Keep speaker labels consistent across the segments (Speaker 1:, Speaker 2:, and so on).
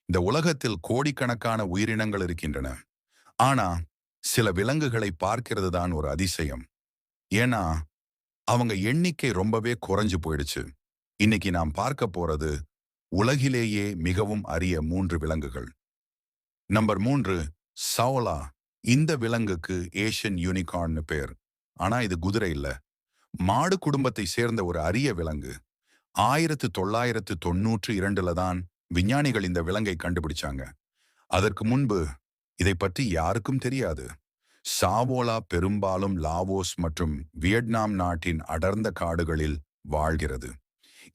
Speaker 1: இந்த உலகத்தில் கோடிக்கணக்கான உயிரினங்கள் இருக்கின்றன. ஆனா சில விலங்குகளை பார்க்கிறது தான் ஒரு அதிசயம். ஏன்னா அவங்க எண்ணிக்கை ரொம்பவே குறைஞ்சு போயிடுச்சு. இன்னைக்கு நாம் பார்க்க போறது உலகிலேயே மிகவும் அரிய 3 விலங்குகள். நம்பர் 3, சௌலா. இந்த விலங்குக்கு ஏஷியன் யூனிகார்ன்னு பேர். ஆனா இது குதிரை இல்ல. மாடு குடும்பத்தை சேர்ந்த ஒரு அரிய விலங்கு. 1992ல தான் விஞ்ஞானிகள் இந்த விலங்கை கண்டுபிடிச்சாங்க. அதற்கு முன்பு இதை பற்றி யாருக்கும் தெரியாது. சாவோலா பெரும்பாலும் லாவோஸ் மற்றும் வியட்நாம் நாட்டின் அடர்ந்த காடுகளில் வாழ்கிறது.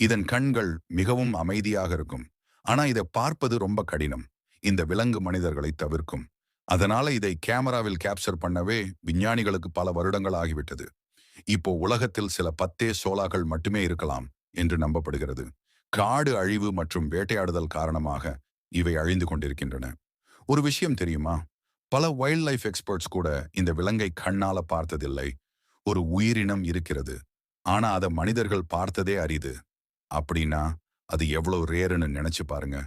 Speaker 1: இதன் கண்கள் மிகவும் அமைதியாக இருக்கும். ஆனா இதை பார்ப்பது ரொம்ப கடினம். இந்த விலங்கு மனிதர்களை தவிர்க்கும். அதனால இதை கேமராவில் கேப்சர் பண்ணவே விஞ்ஞானிகளுக்கு பல வருடங்கள் ஆகிவிட்டது. இப்போ உலகத்தில் சில 10 சோலாக்கள் மட்டுமே இருக்கலாம் என்று நம்பப்படுகிறது. காடு அழிவு மற்றும் வேட்டையாடுதல் காரணமாக இவை அழிந்து கொண்டிருக்கின்றன. ஒரு விஷயம் தெரியுமா? பல வைல்ட் லைஃப் எக்ஸ்பர்ட்ஸ் கூட இந்த விலங்கை கண்ணால பார்த்ததில்லை. ஒரு உயிரினம் இருக்கிறது, ஆனா அதை மனிதர்கள் பார்த்ததே அரிது. அப்படின்னா அது எவ்வளவு ரேருன்னு நினைச்சு பாருங்க.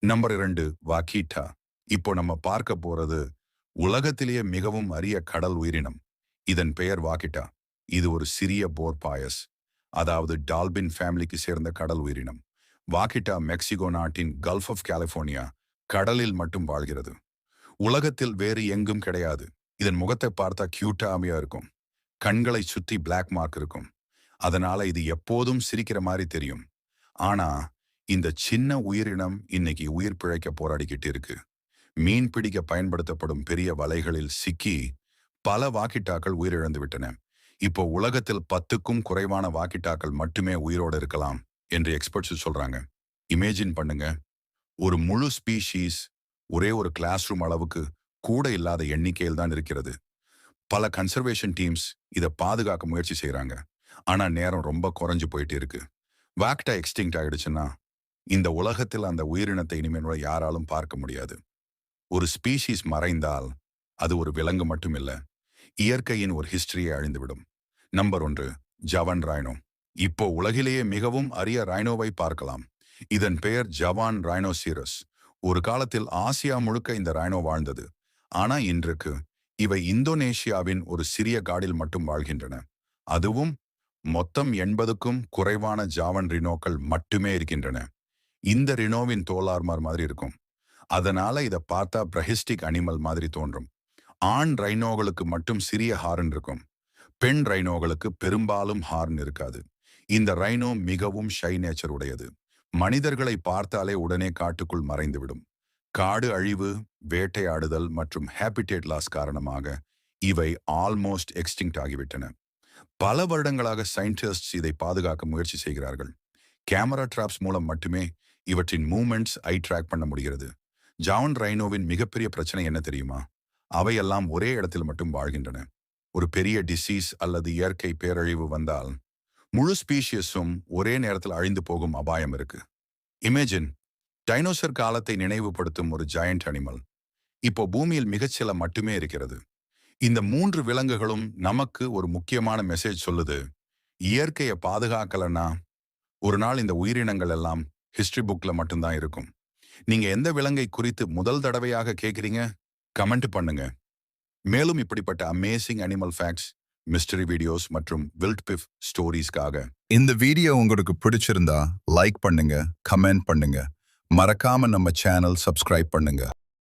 Speaker 1: நம்பர் 2, வாக்கீட்டா. இப்போ நம்ம பார்க்க போறது உலகத்திலேயே மிகவும் அரிய கடல் உயிரினம். இதன் பெயர் வாக்கிட்டா. இது ஒரு சிறிய போர்பாயஸ், அதாவது டால்பின் ஃபேமிலிக்கு சேர்ந்த கடல் உயிரினம். வாக்கிட்டா மெக்சிகோ நாட்டின் கல்ஃப் ஆஃப் கலிபோர்னியா கடலில் மட்டும் வாழ்கிறது. உலகத்தில் வேறு எங்கும் கிடையாது. இதன் முகத்தை பார்த்தா கியூட்டாமையா இருக்கும். கண்களை சுற்றி பிளாக் மார்க் இருக்கும். அதனால இது எப்போதும் சிரிக்கிற மாதிரி தெரியும். ஆனா இந்த சின்ன உயிரினம் இன்னைக்கு உயிர் பிழைக்க போராடிக்கிட்டு இருக்கு. மீன் பிடிக்க பயன்படுத்தப்படும் பெரிய வலைகளில் சிக்கி பல வாக்கிட்டாக்கள் உயிரிழந்து விட்டன. இப்போ உலகத்தில் 10க்கும் குறைவான வாக்கிட்டாக்கள் மட்டுமே உயிரோடு இருக்கலாம் என்று எக்ஸ்பர்ட்ஸ் சொல்றாங்க. இமேஜின் பண்ணுங்க, ஒரு முழு ஸ்பீஷீஸ் ஒரே ஒரு கிளாஸ் ரூம் அளவுக்கு கூட இல்லாத எண்ணிக்கையில் தான் இருக்கிறது. பல கன்சர்வேஷன் டீம்ஸ் இதை பாதுகாக்க முயற்சி செய்யறாங்க. ஆனா நேரம் ரொம்ப குறைஞ்சு போயிட்டு இருக்கு. வாக்டா எக்ஸ்டிங்க்ட் ஆயிடுச்சுன்னா இந்த உலகத்தில் அந்த உயிரினத்தை இனிமேல் யாராலும் பார்க்க முடியாது. ஒரு ஸ்பீஷீஸ் மறைந்தால் அது ஒரு விலங்கு மட்டும் இல்ல, இயற்கையின் ஒரு ஹிஸ்டரியை அழிந்துவிடும். நம்பர் 1, ஜவான் ரைனோ. இப்போ உலகிலேயே மிகவும் அரிய ரைனோவை பார்க்கலாம். இதன் பெயர் ஜவான் ரைனோசீரஸ். ஒரு காலத்தில் ஆசியா முழுக்க இந்த ரைனோ வாழ்ந்தது. ஆனா இன்றைக்கு இவை இந்தோனேஷியாவின் ஒரு சிறிய காடில் மட்டும் வாழ்கின்றன. அதுவும் மொத்தம் 80க்கும் குறைவான ஜாவன் ரினோக்கள் மட்டுமே இருக்கின்றன. இந்த ரினோவின் தோலார்மார் மாதிரி இருக்கும். அதனால இதை பார்த்தா பிரஹிஸ்டிக் அனிமல் மாதிரி தோன்றும். ஆண் ரைனோகளுக்கு மட்டும் சிறிய ஹார்ன் இருக்கும். பெண் ரைனோகளுக்கு பெரும்பாலும் ஹார்ன் இருக்காது. இந்த ரைனோ மிகவும் ஷை நேச்சர் உடையது. மனிதர்களை பார்த்தாலே உடனே காட்டுக்குள் மறைந்துவிடும். காடு அழிவு, வேட்டையாடுதல் மற்றும் ஹேபிடேட் லாஸ் காரணமாக இவை ஆல்மோஸ்ட் எக்ஸ்டிங்க்ட் ஆகிவிட்டன. பல வருடங்களாக சயின்டிஸ்ட்ஸ் இதை பாதுகாக்க முயற்சி செய்கிறார்கள். கேமரா டிராப்ஸ் மூலம் மட்டுமே இவற்றின் மூவ்மெண்ட்ஸ் ஐ ட்ராக் பண்ண முடிகிறது. ஜாவன் ரைனோவின் மிகப்பெரிய பிரச்சனை என்ன தெரியுமா? அவையெல்லாம் ஒரே இடத்தில் மட்டும் வாழ்கின்றன. ஒரு பெரிய டிசீஸ் அல்லது இயற்கை பேரழிவு வந்தால் முழு ஸ்பீஷியஸும் ஒரே நேரத்தில் அழிந்து போகும் அபாயம் இருக்கு. இமேஜின், டைனோசர் காலத்தை நினைவுபடுத்தும் ஒரு ஜாயண்ட் அனிமல் இப்போ பூமியில் மிகச்சில மட்டுமே இருக்கிறது. இந்த 3 விலங்குகளும் நமக்கு ஒரு முக்கியமான மெசேஜ் சொல்லுது. இயற்கையை பாதுகாக்கலன்னா ஒரு நாள் இந்த உயிரினங்கள் எல்லாம் ஹிஸ்டரி புக்ல மட்டும்தான் இருக்கும். நீங்க எந்த விலங்கை குறித்து முதல் தடவையாக கேட்குறீங்க? கமெண்ட் பண்ணுங்க. மேலும் இப்படிப்பட்ட amazing animal facts, mystery videos மற்றும் வில்ட் பிஃப் ஸ்டோரிஸ்க்காக
Speaker 2: இந்த வீடியோ உங்களுக்கு பிடிச்சிருந்தா லைக் பண்ணுங்க, கமெண்ட் பண்ணுங்க. மறக்காம நம்ம சேனல் சப்ஸ்கிரைப் பண்ணுங்க.